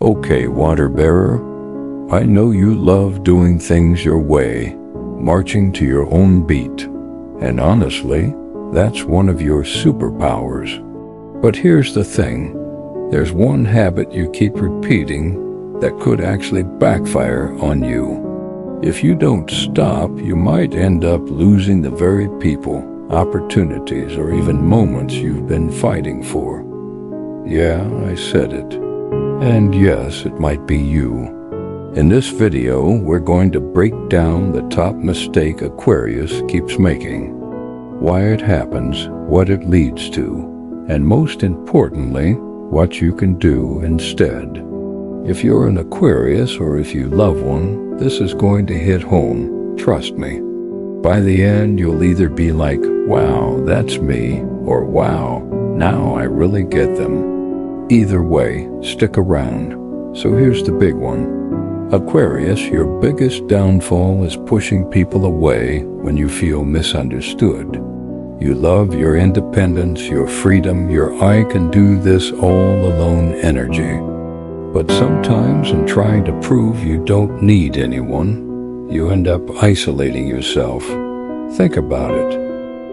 Okay, water bearer, I know you love doing things your way, marching to your own beat, and honestly, that's one of your superpowers. But here's the thing, there's one habit you keep repeating that could actually backfire on you. If you don't stop, you might end up losing the very people, opportunities, or even moments you've been fighting for. Yeah, I said it. And yes, it might be you. In this video, we're going to break down the top mistake Aquarius keeps making, why it happens, what it leads to, and most importantly, what you can do instead. If you're an Aquarius or if you love one, this is going to hit home, trust me. By the end, you'll either be like, wow, that's me, or wow, now I really get them. Either way, stick around. So here's the big one. Aquarius, your biggest downfall is pushing people away when you feel misunderstood. You love your independence, your freedom, your I can do this all alone energy. But sometimes in trying to prove you don't need anyone, you end up isolating yourself. Think about it.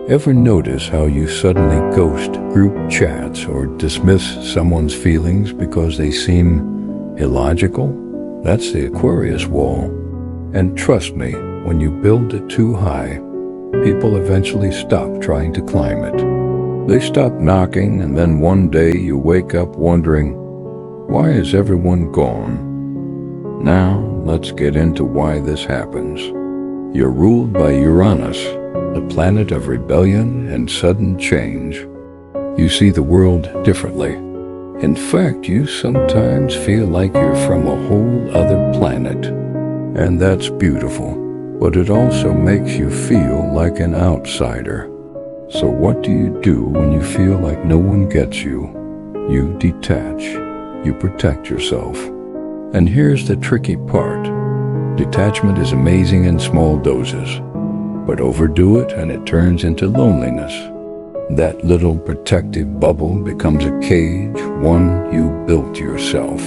Ever notice how you suddenly ghost group chats or dismiss someone's feelings because they seem illogical? That's the Aquarius wall. And trust me, when you build it too high, people eventually stop trying to climb it. They stop knocking, and then one day you wake up wondering, why is everyone gone? Now, let's get into why this happens. You're ruled by Uranus, the planet of rebellion and sudden change. You see the world differently. In fact, you sometimes feel like you're from a whole other planet. And that's beautiful, but it also makes you feel like an outsider. So what do you do when you feel like no one gets you? You detach. You protect yourself. And here's the tricky part. Detachment is amazing in small doses. But overdo it and it turns into loneliness. That little protective bubble becomes a cage, one you built yourself.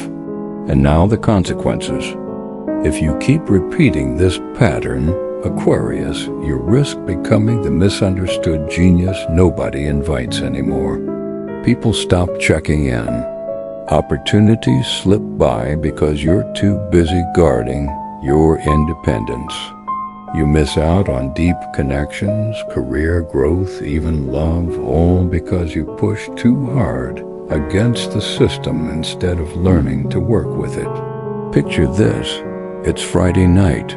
And now the consequences. If you keep repeating this pattern, Aquarius, you risk becoming the misunderstood genius nobody invites anymore. People stop checking in. Opportunities slip by because you're too busy guarding your independence. You miss out on deep connections, career growth, even love, all because you push too hard against the system instead of learning to work with it. Picture this. It's Friday night.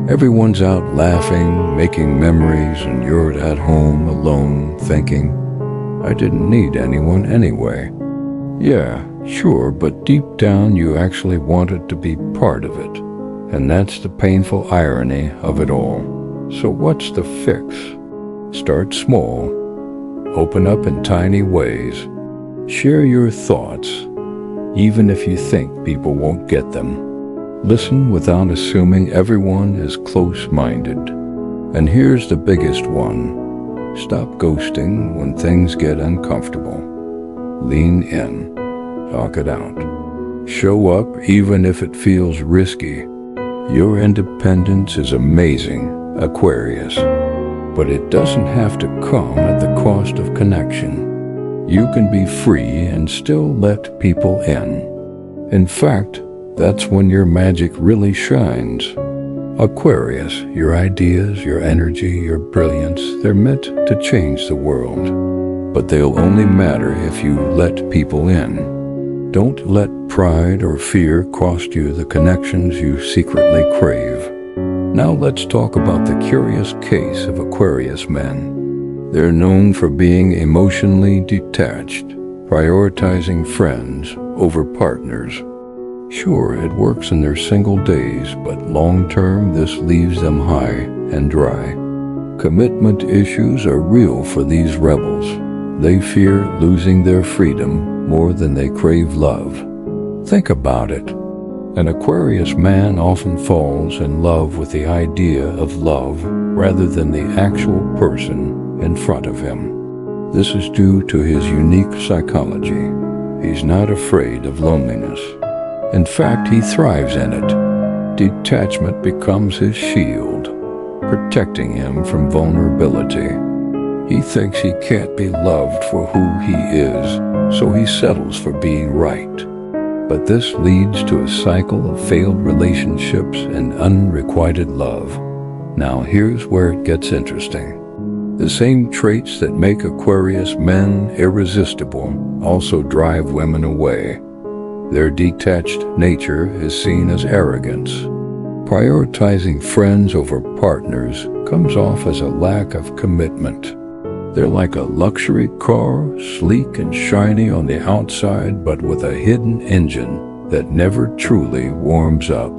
Everyone's out laughing, making memories, and you're at home alone thinking, I didn't need anyone anyway. Yeah, sure, but deep down you actually wanted to be part of it. And that's the painful irony of it all. So what's the fix? Start small. Open up in tiny ways. Share your thoughts, even if you think people won't get them. Listen without assuming everyone is close-minded. And here's the biggest one. Stop ghosting when things get uncomfortable. Lean in. Talk it out. Show up even if it feels risky. Your independence is amazing, Aquarius, but it doesn't have to come at the cost of connection. You can be free and still let people in. In fact, that's when your magic really shines. Aquarius, your ideas, your energy, your brilliance, they're meant to change the world. But they'll only matter if you let people in. Don't let pride or fear cost you the connections you secretly crave. Now let's talk about the curious case of Aquarius men. They're known for being emotionally detached, prioritizing friends over partners. Sure, it works in their single days, but long-term this leaves them high and dry. Commitment issues are real for these rebels. They fear losing their freedom more than they crave love. Think about it. An Aquarius man often falls in love with the idea of love rather than the actual person in front of him. This is due to his unique psychology. He's not afraid of loneliness. In fact, he thrives in it. Detachment becomes his shield, protecting him from vulnerability. He thinks he can't be loved for who he is, so he settles for being right. But this leads to a cycle of failed relationships and unrequited love. Now here's where it gets interesting. The same traits that make Aquarius men irresistible also drive women away. Their detached nature is seen as arrogance. Prioritizing friends over partners comes off as a lack of commitment. They're like a luxury car, sleek and shiny on the outside, but with a hidden engine that never truly warms up.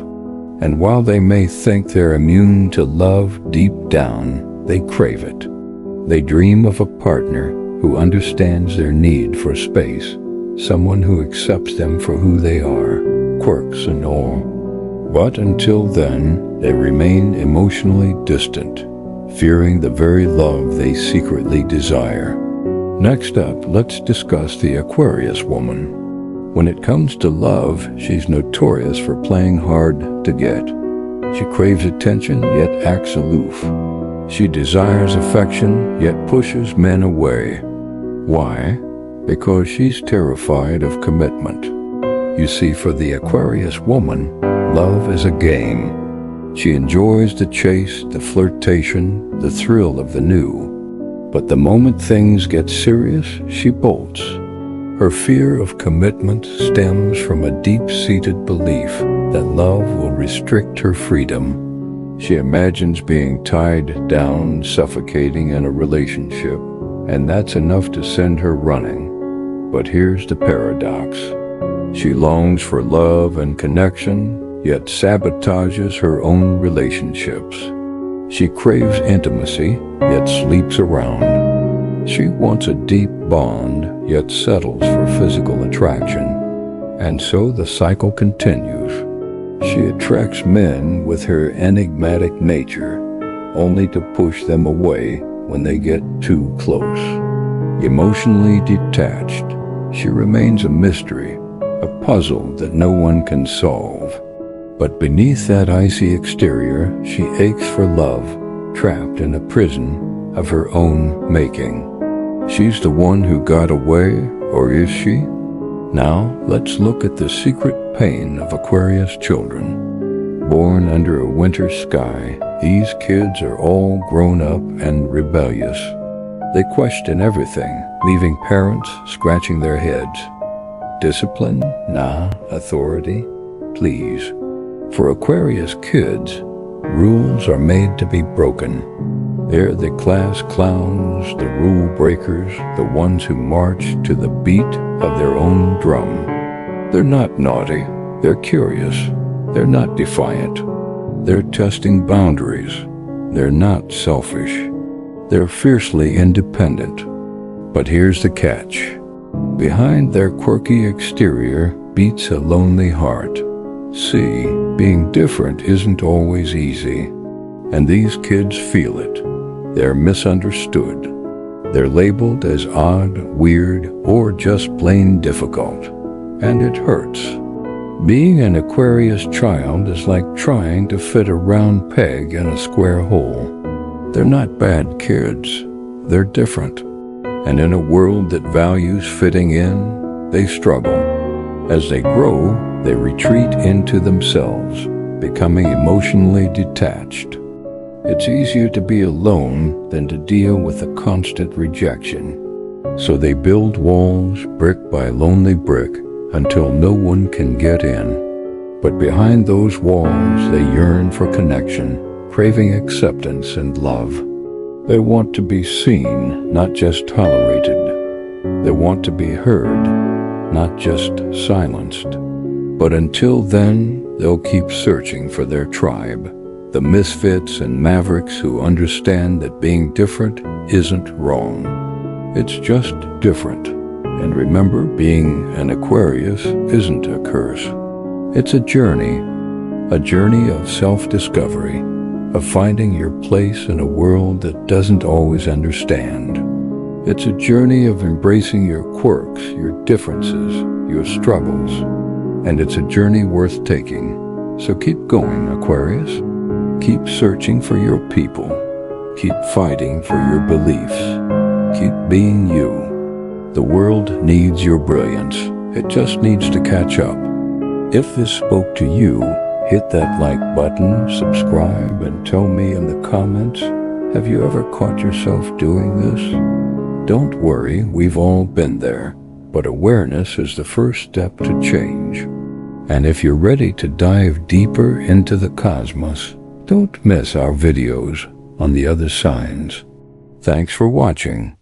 And while they may think they're immune to love deep down, they crave it. They dream of a partner who understands their need for space, someone who accepts them for who they are, quirks and all. But until then, they remain emotionally distant, fearing the very love they secretly desire. Next up, let's discuss the Aquarius woman. When it comes to love, she's notorious for playing hard to get. She craves attention, yet acts aloof. She desires affection, yet pushes men away. Why? Because she's terrified of commitment. You see, for the Aquarius woman, love is a game. She enjoys the chase, the flirtation, the thrill of the new. But the moment things get serious, she bolts. Her fear of commitment stems from a deep-seated belief that love will restrict her freedom. She imagines being tied down, suffocating in a relationship, and that's enough to send her running. But here's the paradox. She longs for love and connection, yet sabotages her own relationships. She craves intimacy, yet sleeps around. She wants a deep bond, yet settles for physical attraction. And so the cycle continues. She attracts men with her enigmatic nature, only to push them away when they get too close. Emotionally detached, she remains a mystery, a puzzle that no one can solve. But beneath that icy exterior, she aches for love, trapped in a prison of her own making. She's the one who got away, or is she? Now, let's look at the secret pain of Aquarius children. Born under a winter sky, these kids are all grown up and rebellious. They question everything, leaving parents scratching their heads. Discipline? Nah. Authority? Please. For Aquarius kids, rules are made to be broken. They're the class clowns, the rule breakers, the ones who march to the beat of their own drum. They're not naughty, they're curious. They're not defiant. They're testing boundaries. They're not selfish. They're fiercely independent. But here's the catch. Behind their quirky exterior beats a lonely heart. See, being different isn't always easy. And these kids feel it. They're misunderstood. They're labeled as odd, weird, or just plain difficult. And it hurts. Being an Aquarius child is like trying to fit a round peg in a square hole. They're not bad kids. They're different. And in a world that values fitting in, they struggle. As they grow, they retreat into themselves, becoming emotionally detached. It's easier to be alone than to deal with a constant rejection. So they build walls, brick by lonely brick, until no one can get in. But behind those walls, they yearn for connection, craving acceptance and love. They want to be seen, not just tolerated. They want to be heard, not just silenced. But until then, they'll keep searching for their tribe. The misfits and mavericks who understand that being different isn't wrong. It's just different. And remember, being an Aquarius isn't a curse. It's a journey of self-discovery, of finding your place in a world that doesn't always understand. It's a journey of embracing your quirks, your differences, your struggles. and it's a journey worth taking. So keep going, Aquarius. Keep searching for your people. Keep fighting for your beliefs. Keep being you. The world needs your brilliance. It just needs to catch up. If this spoke to you, hit that like button, subscribe, and tell me in the comments, have you ever caught yourself doing this? Don't worry, we've all been there, but awareness is the first step to change. And if you're ready to dive deeper into the cosmos, don't miss our videos on the other signs. Thanks for watching.